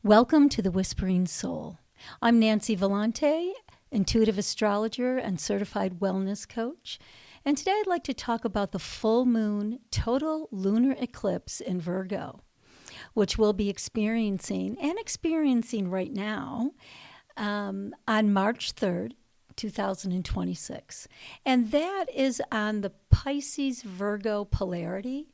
Welcome to the Whispering Soul. I'm Nancy Vellante, intuitive astrologer and certified wellness coach. And today I'd like to talk about the full moon total lunar eclipse in Virgo, which we'll be experiencing right now on March 3rd, 2026. And that is on the Pisces Virgo polarity.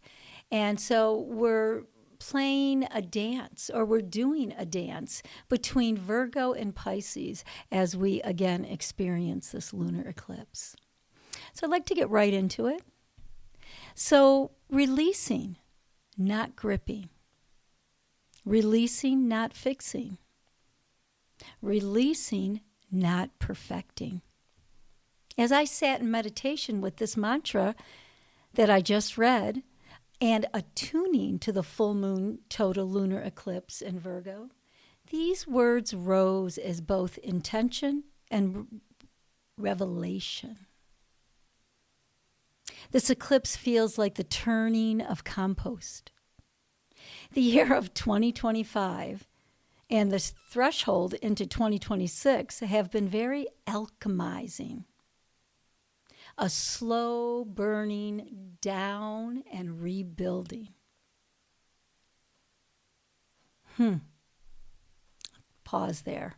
And so we're playing a dance, or we're doing a dance between Virgo and Pisces as we again experience this lunar eclipse. So I'd like to get right into it. So releasing, not gripping. Releasing, not fixing. Releasing, not perfecting. As I sat in meditation with this mantra that I just read, and attuning to the full moon total lunar eclipse in Virgo, these words rose as both intention and revelation. This eclipse feels like the turning of compost. The year of 2025 and the threshold into 2026 have been very alchemizing. A slow burning down and rebuilding. Pause there.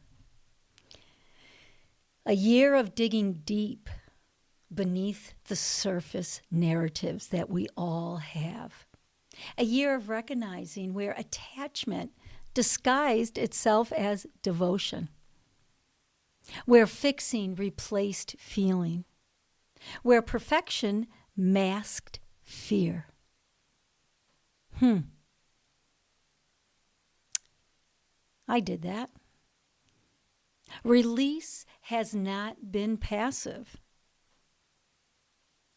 A year of digging deep beneath the surface narratives that we all have. A year of recognizing where attachment disguised itself as devotion. Where fixing replaced feeling. Where perfection masked fear. I did that. Release has not been passive.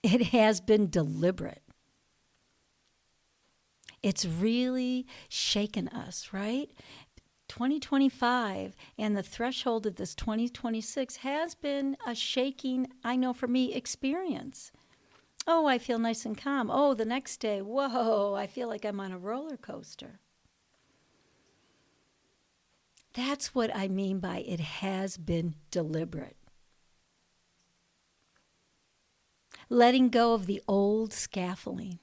It has been deliberate. It's really shaken us, right? 2025 and the threshold of this 2026 has been a shaking, I know for me, experience. Oh, I feel nice and calm. Oh, the next day, whoa, I feel like I'm on a roller coaster. That's what I mean by it has been deliberate. Letting go of the old scaffolding.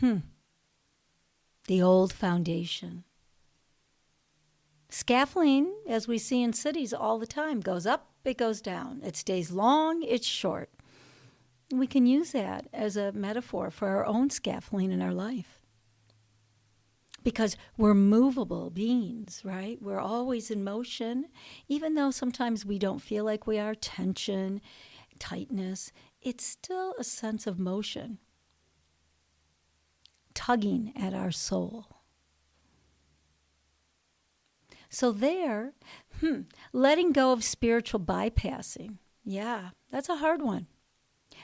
The old foundation. Scaffolding, as we see in cities all the time, goes up, it goes down. It stays long, it's short. We can use that as a metaphor for our own scaffolding in our life. Because we're movable beings, right? We're always in motion. Even though sometimes we don't feel like we are, tension, tightness, it's still a sense of motion. Tugging at our soul. So there, letting go of spiritual bypassing. Yeah, that's a hard one.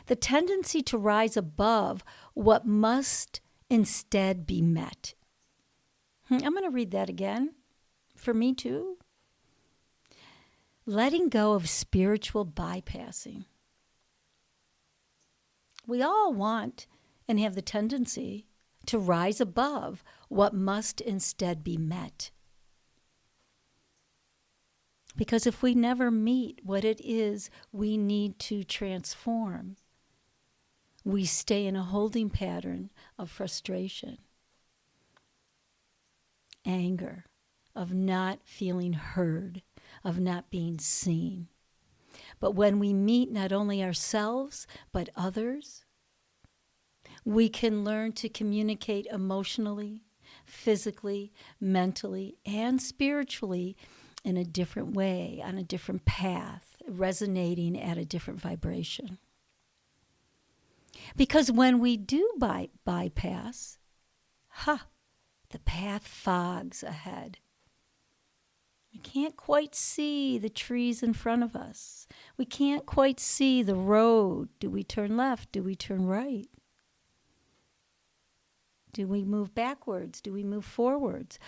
The tendency to rise above what must instead be met. I'm going to read that again. For me too. Letting go of spiritual bypassing. We all want and have the tendency to rise above what must instead be met. Because if we never meet what it is we need to transform, we stay in a holding pattern of frustration, anger, of not feeling heard, of not being seen. But when we meet not only ourselves, but others, we can learn to communicate emotionally, physically, mentally, and spiritually in a different way, on a different path, resonating at a different vibration. Because when we do bypass, the path fogs ahead. We can't quite see the trees in front of us. We can't quite see the road. Do we turn left? Do we turn right? Do we move backwards? Do we move forwards?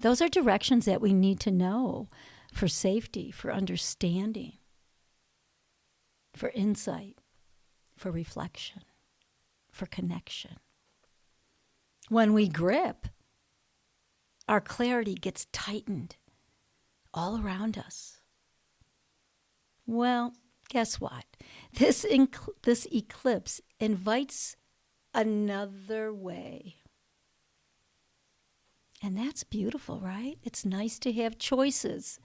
Those are directions that we need to know for safety, for understanding, for insight, for reflection, for connection. When we grip, our clarity gets tightened all around us. Well, guess what? This eclipse invites another way. And that's beautiful, right? It's nice to have choices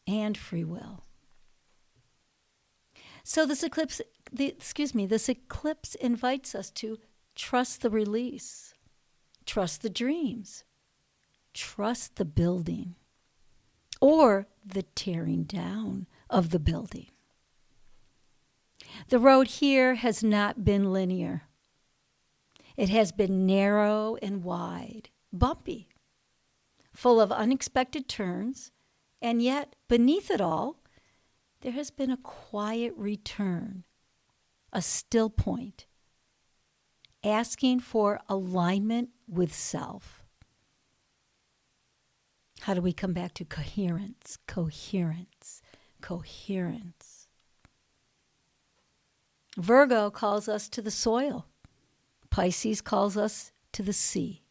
and free will. So this eclipse invites us to trust the release, trust the dreams, trust the building, or the tearing down of the building. The road here has not been linear. It has been narrow and wide, bumpy, full of unexpected turns, and yet beneath it all, there has been a quiet return, a still point, asking for alignment with self. How do we come back to coherence, coherence, coherence? Virgo calls us to the soil. Pisces calls us to the sea.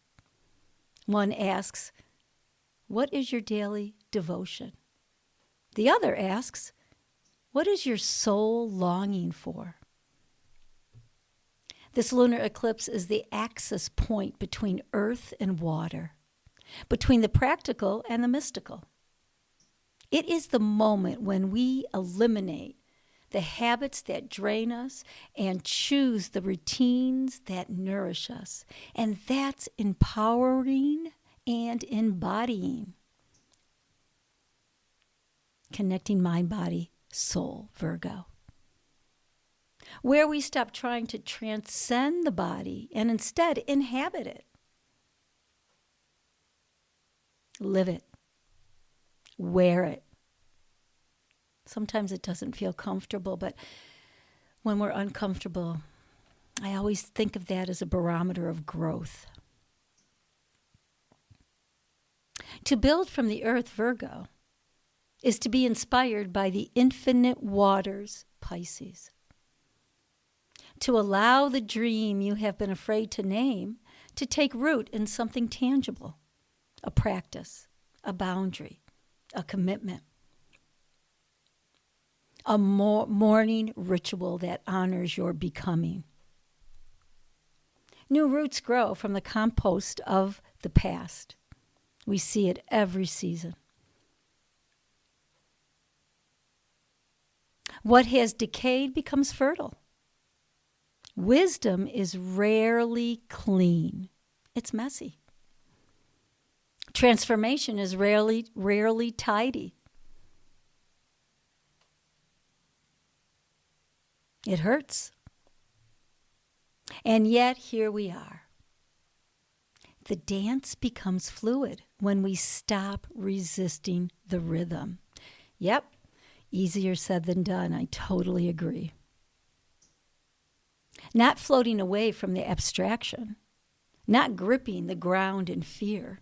One asks, what is your daily devotion? The other asks, what is your soul longing for? This lunar eclipse is the axis point between earth and water, between the practical and the mystical. It is the moment when we eliminate the habits that drain us and choose the routines that nourish us. And that's empowering and embodying. Connecting mind, body, soul, Virgo. Where we stop trying to transcend the body and instead inhabit it. Live it. Wear it. Sometimes it doesn't feel comfortable, but when we're uncomfortable, I always think of that as a barometer of growth. To build from the earth, Virgo, is to be inspired by the infinite waters, Pisces. To allow the dream you have been afraid to name to take root in something tangible, a practice, a boundary, a commitment, a morning ritual that honors your becoming. New roots grow from the compost of the past. We see it every season. What has decayed becomes fertile. Wisdom is rarely clean. It's messy. Transformation is rarely tidy. It hurts. And yet here we are. The dance becomes fluid when we stop resisting the rhythm. Yep, easier said than done. I totally agree. Not floating away from the abstraction, not gripping the ground in fear,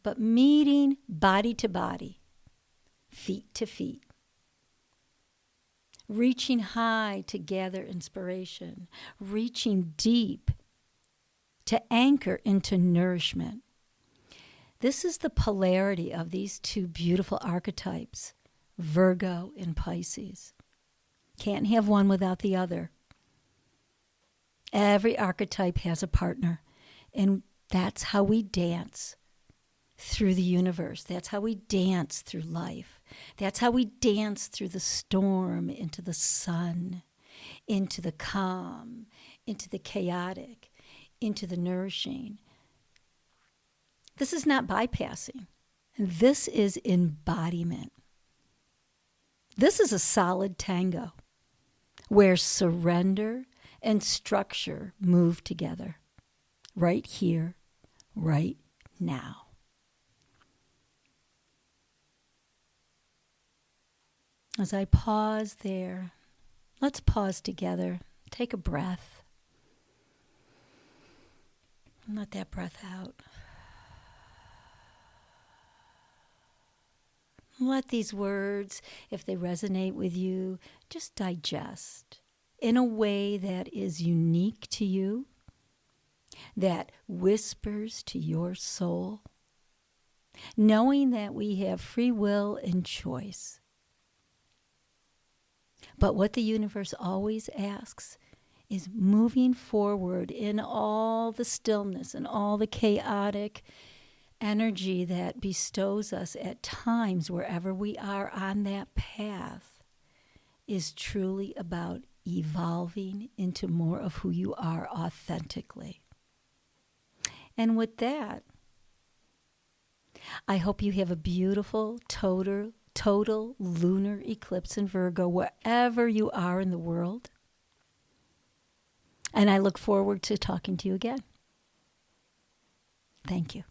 but meeting body to body, feet to feet. Reaching high to gather inspiration, reaching deep to anchor into nourishment. This is the polarity of these two beautiful archetypes, Virgo and Pisces. Can't have one without the other. Every archetype has a partner, and that's how we dance through the universe. That's how we dance through life. That's how we dance through the storm, into the sun, into the calm, into the chaotic, into the nourishing. This is not bypassing. This is embodiment. This is a solid tango where surrender and structure move together right here, right now. As I pause there, let's pause together. Take a breath. And let that breath out. Let these words, if they resonate with you, just digest in a way that is unique to you that whispers to your soul, knowing that we have free will and choice. But what the universe always asks is moving forward in all the stillness and all the chaotic energy that bestows us at times wherever we are on that path is truly about evolving into more of who you are authentically. And with that, I hope you have a beautiful total lunar eclipse in Virgo wherever you are in the world. And I look forward to talking to you again. Thank you.